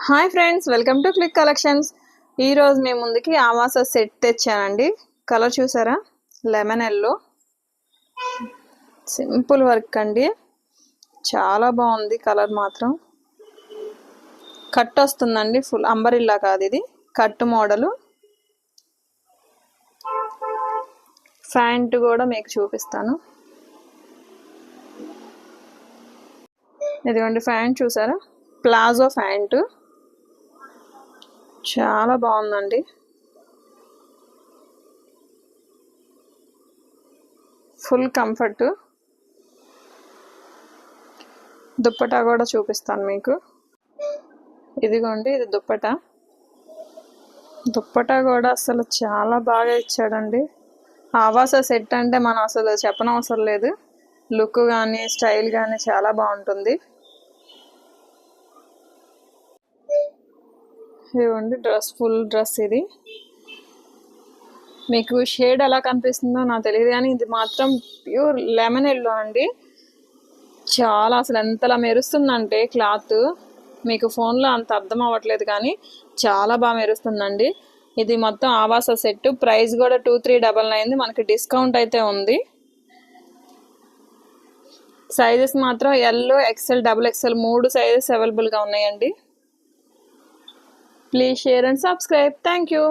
Hi friends, welcome to click collections. ఈరోజు మేము ముందుకి ఆవాస సెట్ తెచ్చానండి. కలర్ చూసారా, లెమన్ ఎల్లో, సింపుల్ వర్క్ అండి. చాలా బాగుంది కలర్ మాత్రం. కట్ వస్తుందండి, ఫుల్ అంబరిల్లా కాదు, ఇది కట్ మోడలు. ప్యాంట్ కూడా మీకు చూపిస్తాను. ఇదిగోండి ప్యాంట్ చూసారా, ప్లాజో ప్యాంటు. చాలా బాగుందండి. Full comfort. దుప్పటా కూడా చూపిస్తాను మీకు. ఇదిగోండి, ఇది దుప్పటా. దుప్పటా కూడా అసలు చాలా బాగా ఇచ్చాడండి. ఆవాస సెట్ అంటే మనం అసలు చెప్పనవసరం లేదు. లుక్ కానీ స్టైల్ కానీ చాలా బాగుంటుంది. ఇదిగోండి డ్రెస్, ఫుల్ డ్రెస్. ఇది మీకు షేడ్ ఎలా కనిపిస్తుందో నాకు తెలియదు, కానీ ఇది మాత్రం ప్యూర్ లెమన్ ఎల్లో అండి. చాలా అసలు ఎంతలా మెరుస్తుందంటే క్లాత్, మీకు ఫోన్లో అంత అర్థం అవ్వట్లేదు కానీ చాలా బాగా మెరుస్తుందండి. ఇది మొత్తం ఆవాస సెట్. ప్రైస్ కూడా 2399. మనకి డిస్కౌంట్ అయితే ఉంది. సైజెస్ మాత్రం ఎల్, ఎక్సెల్, XXL 3 సైజెస్ అవైలబుల్గా ఉన్నాయండి. Please share and subscribe. Thank you.